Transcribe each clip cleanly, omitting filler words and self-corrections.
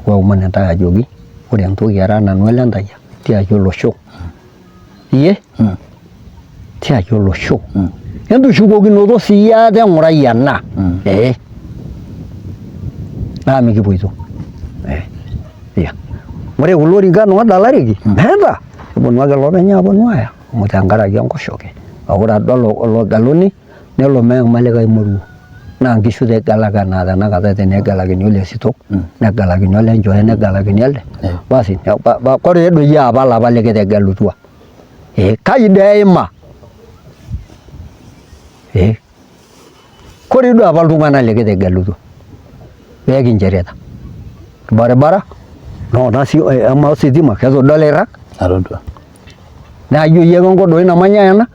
kwa umana ta jogi ore entoki era nanu ele ntayia tiaki olosho iye tiaki olosho entushukokinoto sii ate eng'urai ena naa mikipoito iya ore kulo rinkan oodalareki meeta eponu ake lopeny aponu aya amu tenkaraki enkoshoke ore adol ologeluni nelo meema likae moruo naa nkishu tegelaka naa tenakata tenegelakini ole sitok negelakini ole nchoe negelakini elde basi kore doi apa lapa likitegelutua kai doi eima kore duo apa iltung'anak likitegelutua peekincherita barabara noona si ama ositima ketodol irrak atodua naa ijo yie nkodoi namanya ena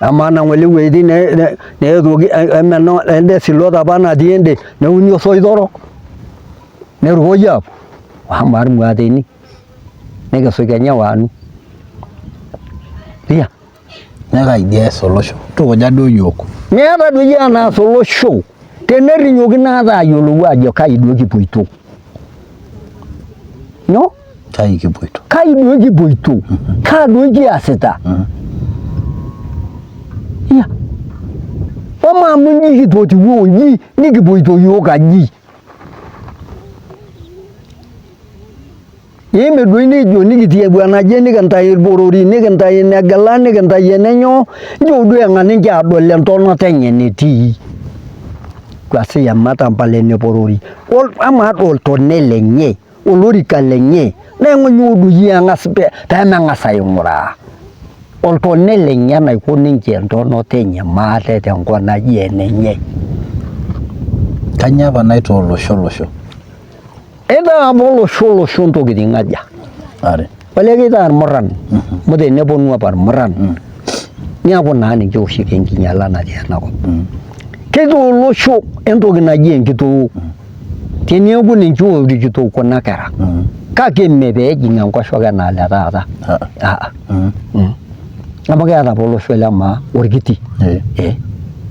ama nang'ole wueitin neetuoki emena ende silot apa natii ende neuni osoitorok nerukoyi apuo amu irmuateni nekesu kenya wanu iya neka idia ees olosho tukuja duo yiok meeta doi enaas olosho tenerinyoki naa tayiolou ajo kai duo kipoito no kai kipoito kai duo kipoito kaa duo kiasita iya ama munyi kitoti woji nikipoito yiok aji ime duo nijo nikitie bwanaje nikintai irborori nikintai negela nikintai enenyo ijo duo eng'ani kiadol entonata enye netii kwasi yamata mpale neporori ama oltone lenye olorika lenye neng'onyo duo yie ang'as peemeng'as aing'uraa oltone lenye naiko ninche entonata enye maate tenkop naji enenye kanyoo apa naitoo olosho eda apa olosho ntokitin aja are ole kitaa irmurran amu teneponu apa irmurran niaku naa ninche oshi enkinyala natii enakop ketii olosho entoki naji enkitoo teneeku ninche oorikito kuna kera kake ime peejing enkoshoke enaa le taata amu keeta apa olosho lemaa orkiti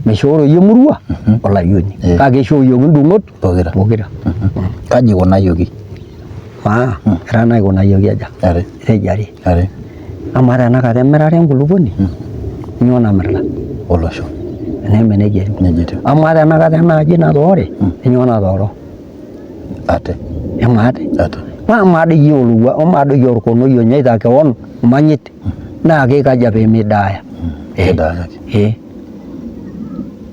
meishooro yie emurua olayioni kake ishoo yiok indung'ot pokira kaji ikunayioki era naikunayioki aja itejari ama tenakata emirare enkulupuoni nyoo namirita olosho eneme nejia etiu ama tenakata enaaji natoore nyoo natooro ate emaate amaa doi yie olowua amaa doi yie orkonoi onyaita kewon imanyit naa keikaja peemidaaya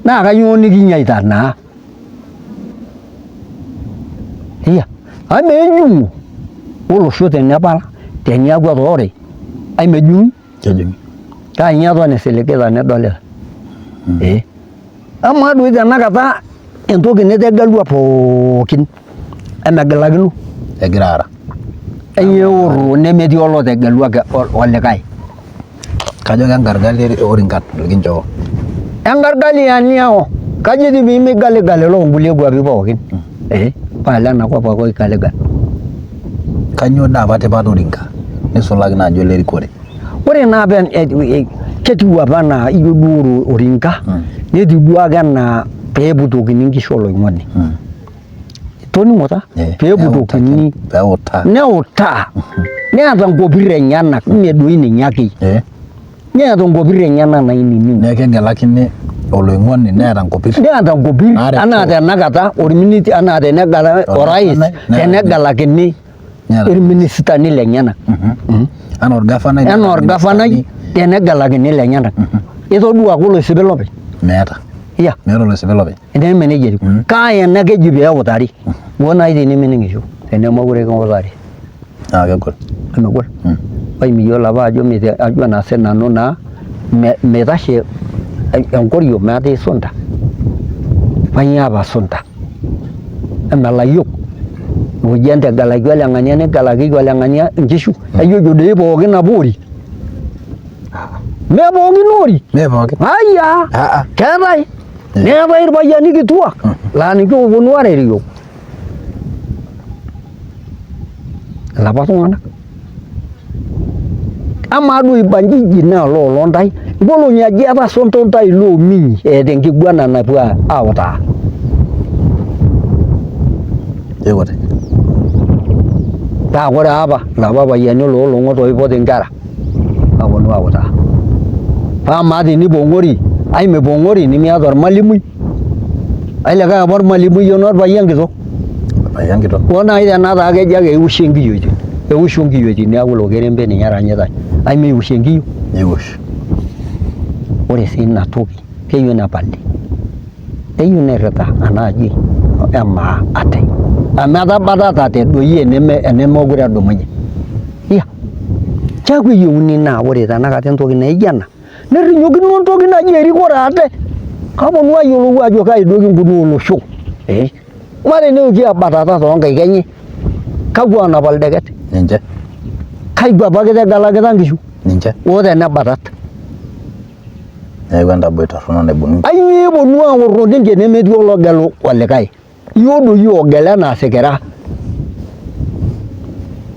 naa kanyoo nikinyaita naa iya amejung'u olosho tenepala teniaku etoore amejung'i kaa inye eton isiligita nedolita amaa doi tenakata entoki nitegelua pookin emegilakino egira ara enyeoro nemetii olotegelua olikae kajo kenkargali orinkat kinchoo enkargali aniao kajo etii piimigaligali loonkulie kwapi pookin paa lenakop ake oigaligal kanyoo daa apa tipat orinka nisulaki naaji olerikore ore naa apa ketiu apa naa ijo duo orinka netiu duo ake enaa peeputokini nkishu oloing'oni toning'o taa peeputokini neutaa neeta nkopirr enyenak ime doi ninye ake neeta nkopirr enyenak nainining neeku kegelakini oloing'oni neeta nkopirr anaa tenakata orminiti anaa tenegala orais tenegelakini irministani lenyenak enaa orgavanai tenegelakini lenyenak itodua ake oloisipi lopeny meeta oloisipi lopeny eneme nejia etiu kake ena keji peeutari duo naaji tenemining'isho tenemekure kiutari kegol emegol pai miyiolo apa ajo naa sinanu naa meitashe enkoriong meetai sunta painyoo apa sunta emelayiok oji entegelaki oleng'ania negelakieki oleng'ania nkishu ajojo doi pookin apa ori mee pookin ori ayia keetai neetai irpayiani kituak laa ninche ooponu aaret iyiok ilapa tung'anak amaa duo ibanjiji naa loolontai nkolong'i aja etaasa oltontai loominyi eeta enkiguana napuo autaa Keikutik. Paa ore apa lapa payiani loolong'ot oipot inkera aaponu autaa. Paa amaa tenipong'ori, ai mipong'ori nemiata ormalimui. Ai likae apa ormalimui ono orpayian kitok. Orpayian kitok. Oo naaji tenataa kejo ake ewoshie nkiyioitin. Ewosho nkiyioitin neeku ilo kerembe ninye eranyitae. Ai mewoshie nkiyio. Newosh. Ore sii ina toki keyieu nepali. Keyieu nerrita ena aji emaa ate. Amu etabatate doi enemekure edumunye. Iya. Keeku eyieuni naa ore tenakata entoki naijo ena nerrinyokino entoki naji erikore ate. Kaponu ayiolou ajo kai doi kinkunaa olosho. Maa teneo kiabatata toonkaik enye. Kakwa oonap oldeket? Ninche. Kakwa apake etegelakita nkishu? Ninche. Oo tenebatat. Neeku entaboi torrono naibung'i. Ainyoo eponu aorro ninche nemetii ologelu olikae. Iyio doi ogelu enaa isikira.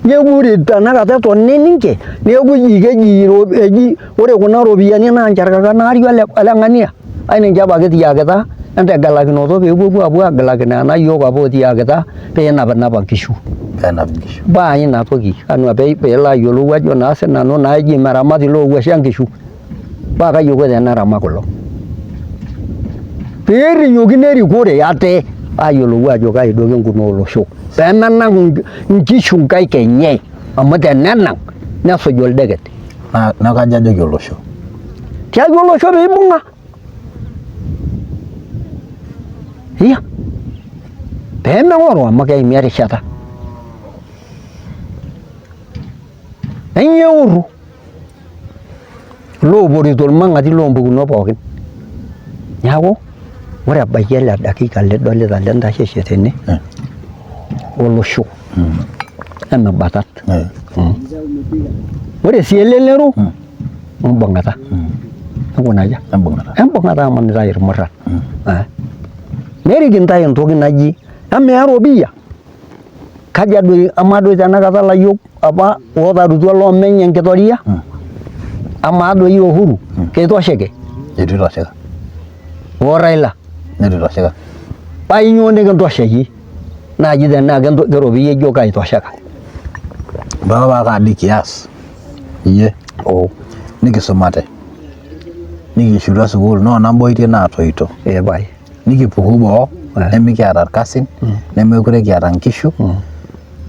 Neeku ore tenakata etoni ninche neeku eji ore kuna ropiyiani naa ncharkaka naari ele ng'ania. Ai ninche apake etiakita entegelakinoto peepuo apuo agelakino ena yiok apa otiakita peenapinapa nkishu. Peenap nkishu. Paa ina toki anu peelo ayiolou ajo naa sinanu naa eji meramati loowuash nkishu. Paa kai eiko teneramat kulo. Peerrinyokino erikore ate ayiolou ajo kai duo kinkunaa olosho. Peemenang' nkishu nkaik enye amu tenenang' nesuj oldeket. Naa kaja ajoki olosho? Tiaki olosho peibung'a. Iya. Peemeng'oru amu keimi erishata. Ainyoo eorro? Looporito irmang'ati loompukunot pookin. Neeku ore ebaiki ele dakika lidolita lintasheyie tene olosho emibatat. Ore sii elelero imbung'ita. Nkuna aja? Embung'ata amu nitae irmurran. Nerik intae entoki naji amaa eropiyia. Kaja doi amaa doi tenakata layiok apa otarutua loomeny enkitoria? Amaa doi Uhuru keitosheke? Eitu itosheka. Oo Raila? Neitu itosheka. Paa inyoo nikintosheiki naaji tenaa keropiyia ijo kaitosheka? Mpaka paakadi kias iyie nikisumate nikishutua sukuul noona mboitie naatoito. Pae. Nikipuku boo nemikiata irkasin nemekure kiata nkishu.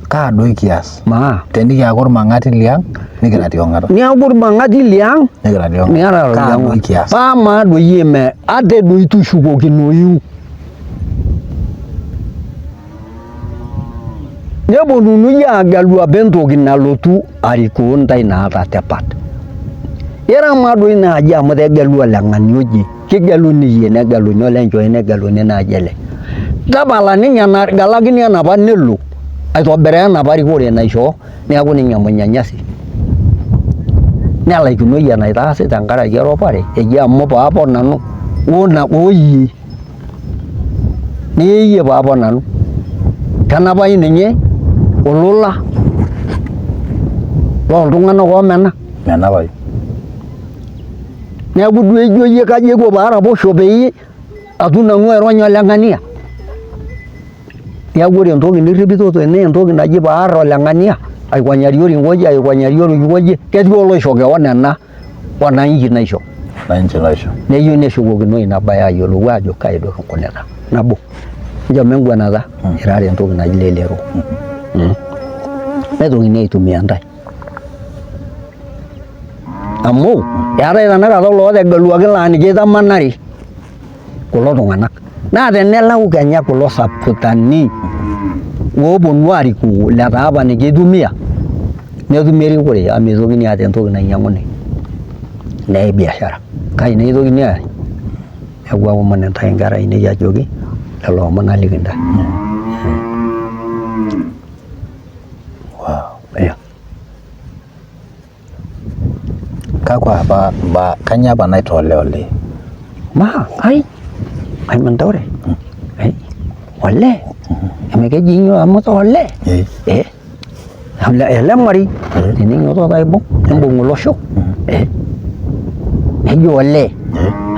Kaa doi kias? Maa tenikiaku irmang'ati liang' nikirati ong'ata. Niaku irmang'ati liang' nikirati ong'ata. Kaa doi kias? Paa maa doi eme ate doi tushukokinoyu. Neponunui aagelu apa entoki nalotu arikoo ntae naata tipat. Iramaa doi naaji amu tegelu oleng'ani oje. Kigeluni iyie negeluni olenchoi negeluni naaji ele. Tapala ninye gelakini enapa nelo aitobiraa enapa rikore naishoo neeku ninye munyanyasi. Nelaikinoi enaitaasi tenkaraki eropare eji amu paapon nanu iyie. Niyie paapon nanu. Kenapayu ninye olola looltung'anak oomena. Menapayu. Neeku duo ijo iyie kaji aiko paaraposho peyie atum nanu aironya oleng'ania. Neeku ore entoki nirripito tene entoki naji paarr oleng'ania aikwanyari oring'oje aikwanyari oring'oje ketii oloisho kewon ena wananchi naisho. Neyieu neshukokino ina baye ayiolou ajo kai duo kinkunita. Nabo nchoo engwanata irara entoki naji lelero. Netokini aitumia ntae. Amu eetae tenakata lootegeluaki laa ninche itamanari kulo tung'anak. Naa tenelau kenya kulo saputani ooponu arikoo letaa apa ninche eitumia netumi erikore amu mitokini aata entoki nainyang'uni. Neyai biashara. Kai naa eitokini aaya? Neeku aomon intae inkera ainei ajoki lelo omon aliki ntae. Kakwa apa mbaa kanyio apa naitooleolee? Mintore. Olee. Emekeji nyoo amu olee. Ele mari teninyototo aibung' nimbung' olosho. Neji olee.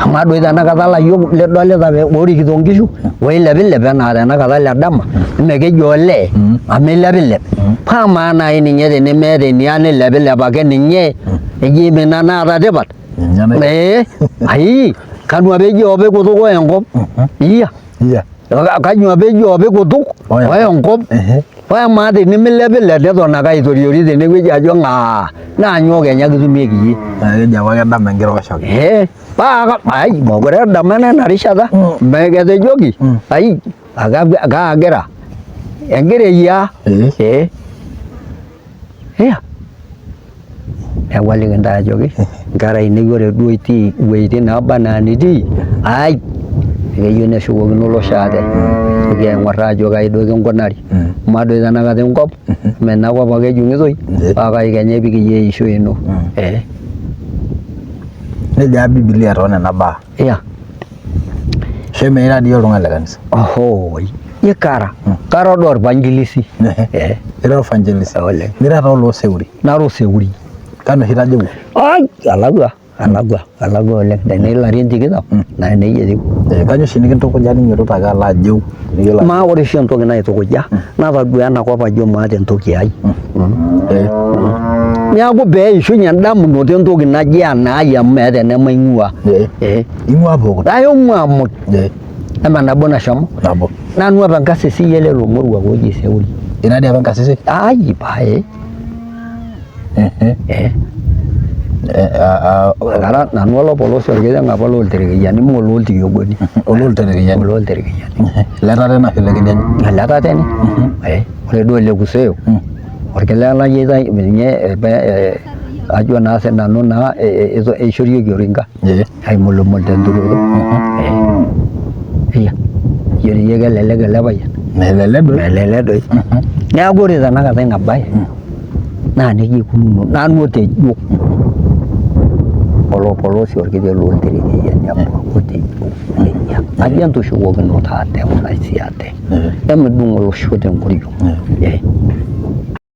Amaa doi tenakata ilayiok lidolita oorikito nkishu oilepilep enaa tenakata ile dama mee keji olee amu eilepilep paa amaa naaji ninye tenemeeta eniaa nilepilep ake ninye eji ina naata tipat ai kanu apa eji oopik kutuk oya enkop iya kanyoo apa eji oopik kutuk oya enkop paa amaa tenimilepilep neton ake aitoriori tenewueji ajo ng'aa naa nyoo kenya kitumieki iyie keji apa kedama enkirooshoki paa ai mokure edama ena rishata meketejoki ai kaagira egira eyiaa iya neeku aliki ntae ajoki nkera ainei ore duo itii iwueitin naaba enaa nitii ai keyieu neshukokino olosho ate nitoki aing'orr ajo kai duo kinkunari amaa doi tenakata enkop mee enakop ake ejung'itoi paa kai kenya epik iyie eishoi ino nejaa Biblia toonena baa iya sheme ira dii oltung'ani le kanisa ohoi kara doi orpangilisi ira orfangelisi oleng nira taa olooseuri nara oseuri kanu oshi itajeuo ai alakua oleng teneilarin tikitam naa nejia etiu kanyo oshi nikintukuja ninyototo ake alo ajeu maa ore oshi entoki naitukuja natadua enakop ajo maata entoki ai niaku peishunye endamunoto entoki naji enaai amu meeta enemaing'ua ing'ua pokot aing'ua muj ema nabo nashomo nabo nanu apa enkasisi lelo moruak oji seuri ira dii apa enkasisi ai pae kara nanu olopolosi orkiteng apa loolterekeyiani mee olooltikiogoni oloolterekeyiani letatene ashu lekedianye letatene ore duo le Kuseyo orkile lai ninye ajo naa sinanu naa eishorieki orinka aimulumul tenturoto iya iyiolo kelelek ele payian melelek doi neeku ore tenakata ina baye naa nejia ikununo nanu otejo olopolosi orkiti loolterekeyiani apa otejo nejia ajo entushukokinoto ate kuna siai ate emidung' olosho tenkoriong